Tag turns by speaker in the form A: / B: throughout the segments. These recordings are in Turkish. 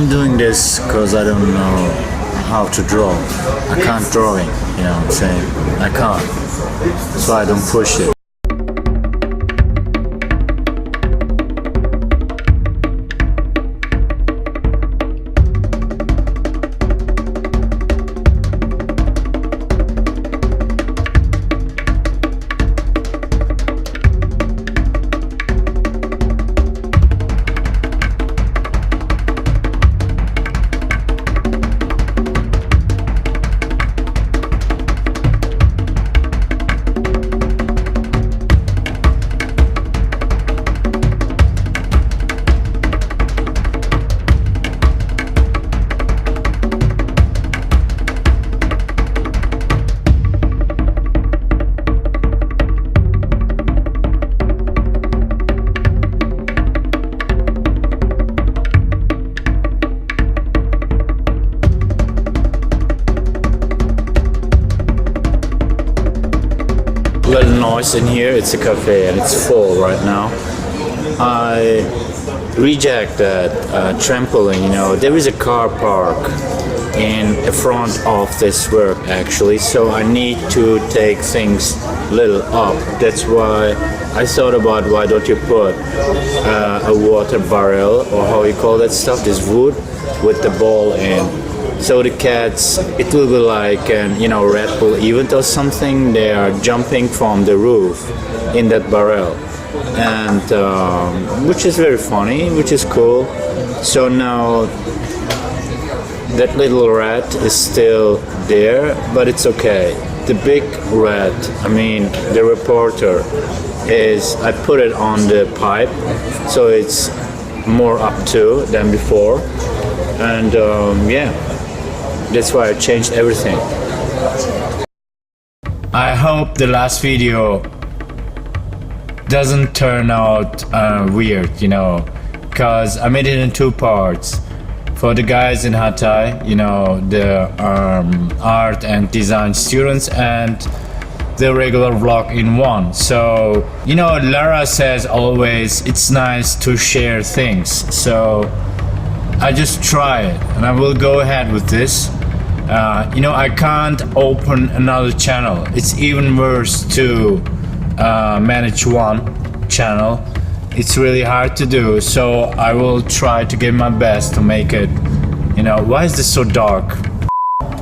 A: I'm doing this because I don't know how to draw. I can't drawing, you know what I'm saying? I can't. That's why I don't push it. Little noise in here. It's a cafe and it's full right now. I reject that trampoline. You know, there is a car park in front of this work actually, so I need to take things little up. That's why I thought about why don't you put a water barrel, or how you call that stuff, this wood with the ball in. So the cats, it will be like an, you know, Red Bull event or something. They are jumping from the roof in that barrel, and which is very funny, which is cool. So now that little rat is still there, but it's okay. The big rat, I mean the reporter, is, I put it on the pipe, so it's more up to than before, and yeah. That's why I changed everything. I hope the last video doesn't turn out weird, you know, because I made it in 2 parts. For the guys in Hatay, you know, the art and design students, and the regular vlog in one. So, you know, Lara says always it's nice to share things. So I just try it, and I will go ahead with this. You know, I can't open another channel. It's even worse to manage one channel. It's really hard to do, so I will try to give my best to make it, you know. Why is this so dark?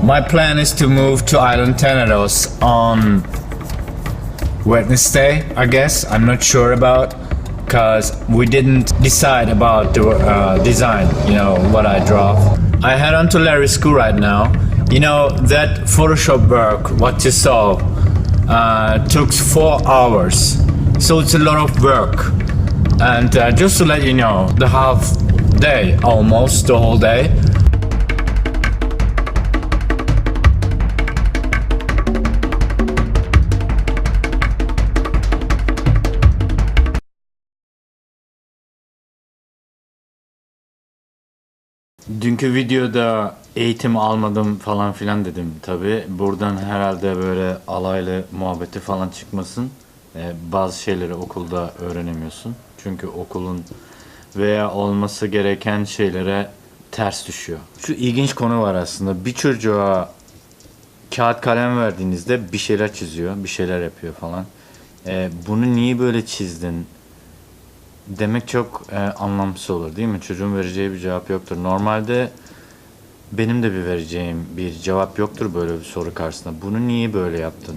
A: My plan is to move to Island Tenedos on Wednesday, I guess. I'm not sure about, because we didn't decide about the design, you know, what I draw. I head on to Larry's school right now. You know, that Photoshop work, what you saw, took 4 hours. So it's a lot of work. And just to let you know, the half day, almost the whole day. Dünkü videoda eğitim almadım falan filan dedim tabi. Buradan herhalde böyle alaylı muhabbeti falan çıkmasın. Bazı şeyleri okulda öğrenemiyorsun. Çünkü okulun veya olması gereken şeylere ters düşüyor. Şu ilginç konu var aslında. Bir çocuğa kağıt kalem verdiğinizde bir şeyler çiziyor, bir şeyler yapıyor falan. Bunu niye böyle çizdin demek çok anlamsız olur değil mi? Çocuğun vereceği bir cevap yoktur. Normalde benim de bir vereceğim bir cevap yoktur böyle bir soru karşısında. Bunu niye böyle yaptın?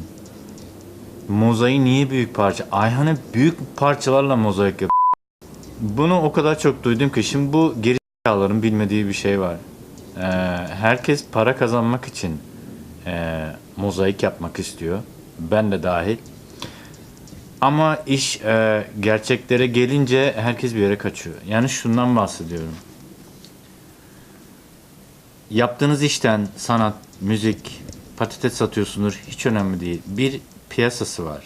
A: Mozaiği niye büyük parça? Ayhan'ı büyük parçalarla mozaik yap. Bunu o kadar çok duydum ki şimdi bu geri zekaların bilmediği bir şey var. Herkes para kazanmak için mozaik yapmak istiyor. Ben de dahil. Ama iş gerçeklere gelince herkes bir yere kaçıyor. Yani şundan bahsediyorum. Yaptığınız işten sanat, müzik, patates satıyorsunuz, hiç önemli değil. Bir piyasası var.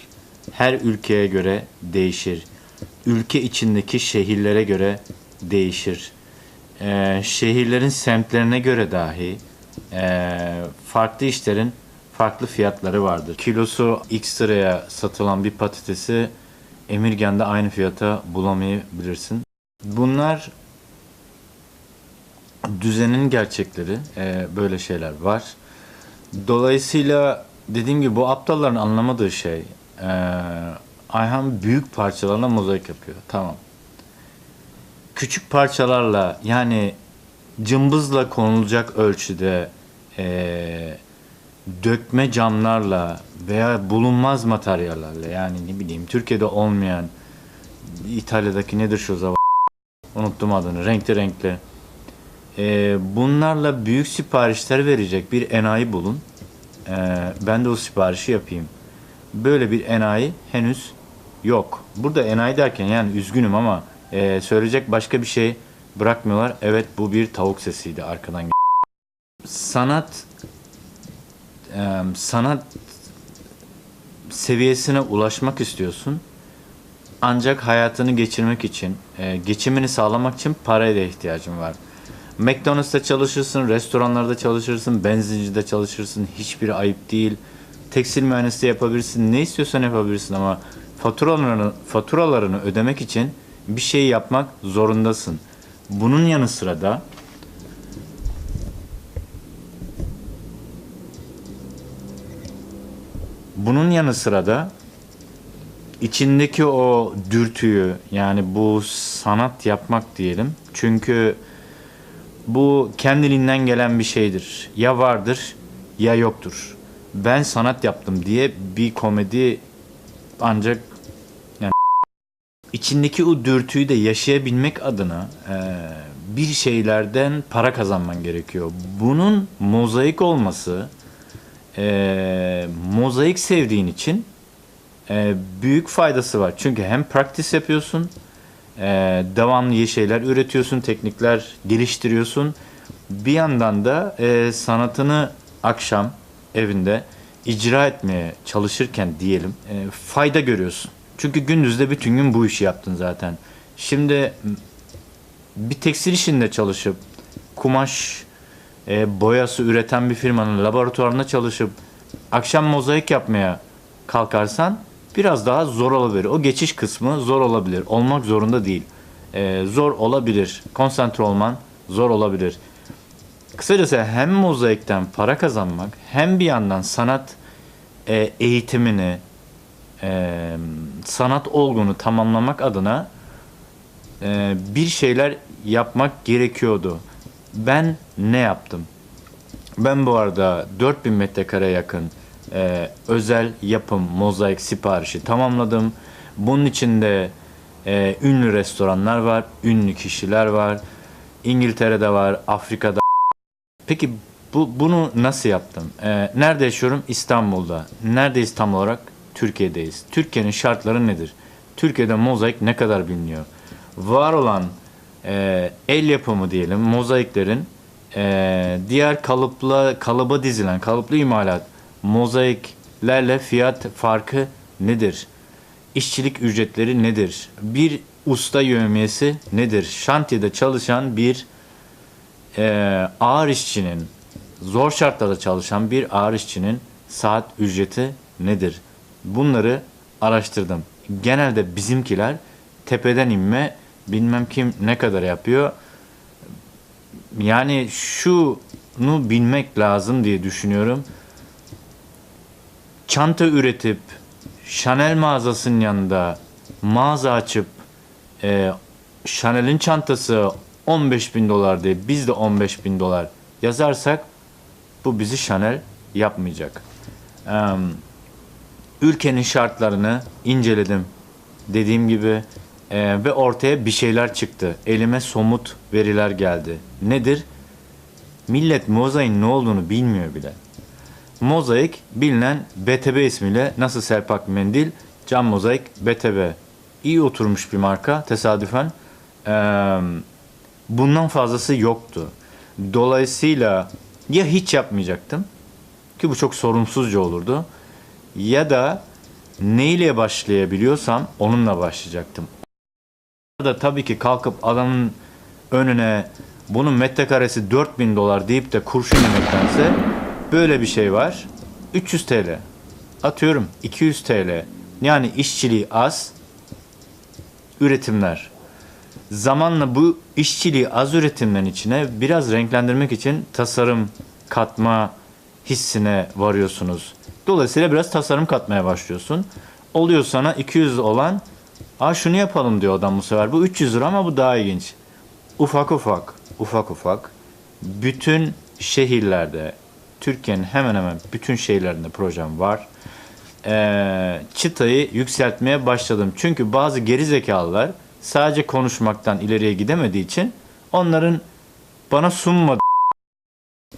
A: Her ülkeye göre değişir. Ülke içindeki şehirlere göre değişir. Şehirlerin semtlerine göre dahi farklı işlerin farklı fiyatları vardır. Kilosu X liraya satılan bir patatesi Emirgan'da aynı fiyata bulamayabilirsin. Bunlar düzenin gerçekleri, böyle şeyler var. Dolayısıyla dediğim gibi bu aptalların anlamadığı şey, Ayhan büyük parçalarla mozaik yapıyor. Tamam. Küçük parçalarla, yani cımbızla konulacak ölçüde, dökme camlarla veya bulunmaz materyallerle, yani ne bileyim Türkiye'de olmayan, İtalya'daki nedir şu zaman, unuttum adını, renkli renkli. Bunlarla büyük siparişler verecek bir enayi bulun. Ben de o siparişi yapayım. Böyle bir enayi henüz yok. Burada enayi derken yani üzgünüm ama söyleyecek başka bir şey bırakmıyorlar. Evet, bu bir tavuk sesiydi arkadan. Sanat sanat seviyesine ulaşmak istiyorsun. Ancak hayatını geçirmek için, geçimini sağlamak için paraya da ihtiyacın var. McDonald's'ta çalışırsın, restoranlarda çalışırsın, benzincide çalışırsın. Hiçbiri ayıp değil. Tekstil mühendisliği yapabilirsin. Ne istiyorsan yapabilirsin ama faturalarını ödemek için bir şey yapmak zorundasın. Bunun yanı sıra da içindeki o dürtüyü, yani bu sanat yapmak diyelim. Çünkü bu kendiliğinden gelen bir şeydir. Ya vardır ya yoktur. Ben sanat yaptım diye bir komedi ancak, yani içindeki o dürtüyü de yaşayabilmek adına bir şeylerden para kazanman gerekiyor. Bunun mozaik olması, mozaik sevdiğin için büyük faydası var. Çünkü hem practice yapıyorsun, devamlı iyi şeyler üretiyorsun, teknikler geliştiriyorsun. Bir yandan da sanatını akşam evinde icra etmeye çalışırken diyelim fayda görüyorsun. Çünkü gündüzde bütün gün bu işi yaptın zaten. Şimdi bir tekstil işinde çalışıp kumaş boyası üreten bir firmanın laboratuvarında çalışıp akşam mozaik yapmaya kalkarsan biraz daha zor olabilir. O geçiş kısmı zor olabilir. Olmak zorunda değil. Zor olabilir. Konsantre olman zor olabilir. Kısacası hem mozaikten para kazanmak hem bir yandan sanat eğitimini, sanat olgunu tamamlamak adına bir şeyler yapmak gerekiyordu. Ben ne yaptım? Ben bu arada 4000 metrekare yakın özel yapım mozaik siparişi tamamladım. Bunun içinde ünlü restoranlar var, ünlü kişiler var. İngiltere'de var, Afrika'da. Peki bunu nasıl yaptım? Nerede yaşıyorum? İstanbul'da. Neredeyiz tam olarak? Türkiye'deyiz. Türkiye'nin şartları nedir? Türkiye'de mozaik ne kadar biliniyor? Var olan el yapımı diyelim mozaiklerin diğer kalıba dizilen kalıplı imalat mozaiklerle fiyat farkı nedir? İşçilik ücretleri nedir? Bir usta yevmiyesi nedir? Şantiyede çalışan bir ağır işçinin, zor şartlarda çalışan bir ağır işçinin saat ücreti nedir? Bunları araştırdım. Genelde bizimkiler tepeden inme bilmem kim ne kadar yapıyor. Yani şunu bilmek lazım diye düşünüyorum. Çanta üretip Chanel mağazasının yanında mağaza açıp Chanel'in çantası 15.000 dolar diye biz de 15.000 dolar yazarsak bu bizi Chanel yapmayacak. Ülkenin şartlarını inceledim. Dediğim gibi ve ortaya bir şeyler çıktı. Elime somut veriler geldi. Nedir? Millet mozaiğin ne olduğunu bilmiyor bile. Mozaik bilinen BTB ismiyle, nasıl Selpak mendil, cam mozaik BTB. İyi oturmuş bir marka tesadüfen. Bundan fazlası yoktu. Dolayısıyla ya hiç yapmayacaktım ki bu çok sorumsuzca olurdu, ya da neyle başlayabiliyorsam onunla başlayacaktım. Da tabii ki kalkıp adamın önüne bunun metrekaresi 4.000 dolar deyip de kurşun yemektense böyle bir şey var. 300 TL. Atıyorum 200 TL. Yani işçiliği az üretimler. Zamanla bu işçiliği az üretimden içine biraz renklendirmek için tasarım katma hissine varıyorsunuz. Dolayısıyla biraz tasarım katmaya başlıyorsun. Oluyor sana 200 olan, şunu yapalım diyor adam bu sefer. Bu 300 lira ama bu daha ilginç. Ufak ufak bütün şehirlerde, Türkiye'nin hemen hemen bütün şehirlerinde projem var. Çıtayı yükseltmeye başladım. Çünkü bazı geri zekalılar sadece konuşmaktan ileriye gidemediği için onların bana sunmadığı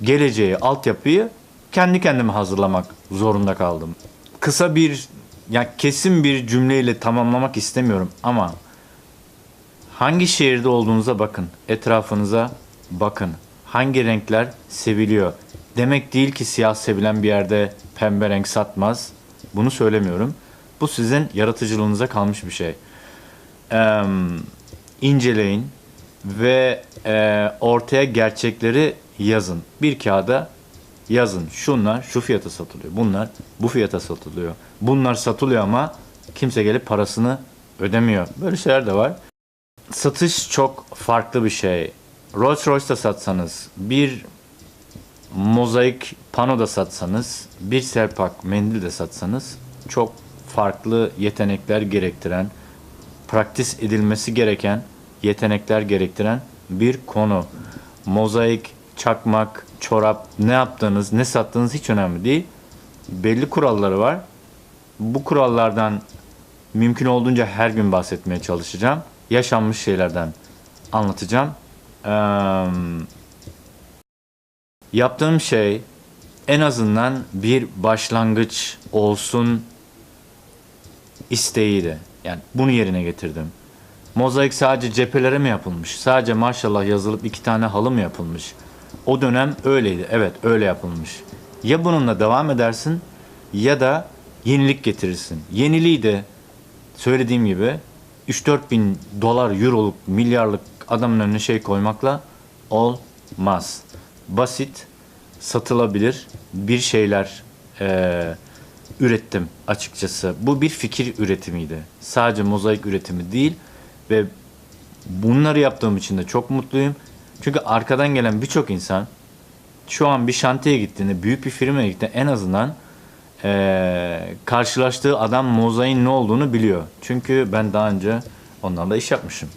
A: geleceği, altyapıyı kendi kendime hazırlamak zorunda kaldım. Kısa bir, yani kesin bir cümleyle tamamlamak istemiyorum ama hangi şehirde olduğunuza bakın, etrafınıza bakın. Hangi renkler seviliyor? Demek değil ki siyah sevilen bir yerde pembe renk satmaz. Bunu söylemiyorum. Bu sizin yaratıcılığınıza kalmış bir şey. İnceleyin ve ortaya gerçekleri yazın. Bir kağıda yazın. Şunlar şu fiyata satılıyor. Bunlar bu fiyata satılıyor. Bunlar satılıyor ama kimse gelip parasını ödemiyor. Böyle şeyler de var. Satış çok farklı bir şey. Rolls Royce'da satsanız, bir mozaik pano da satsanız, bir selpak mendil de satsanız çok farklı yetenekler gerektiren, praktis edilmesi gereken yetenekler gerektiren bir konu. Mozaik, çakmak, çorap, ne yaptığınız, ne sattığınız hiç önemli değil. Belli kuralları var. Bu kurallardan mümkün olduğunca her gün bahsetmeye çalışacağım. Yaşanmış şeylerden anlatacağım. Yaptığım şey en azından bir başlangıç olsun isteğiydi. Yani bunu yerine getirdim. Mozaik sadece cephelere mi yapılmış? Sadece maşallah yazılıp 2 tane halı mı yapılmış? O dönem öyleydi. Evet, öyle yapılmış. Ya bununla devam edersin ya da yenilik getirirsin. Yeniliği de söylediğim gibi 3-4 bin dolar, euroluk, milyarlık adamın önüne şey koymakla olmaz. Basit, satılabilir bir şeyler ürettim açıkçası. Bu bir fikir üretimiydi. Sadece mozaik üretimi değil ve bunları yaptığım için de çok mutluyum. Çünkü arkadan gelen birçok insan şu an bir şantiyeye gittiğinde, büyük bir firmaya gittiğinde en azından karşılaştığı adam mozaiğin ne olduğunu biliyor. Çünkü ben daha önce onlarla iş yapmışım.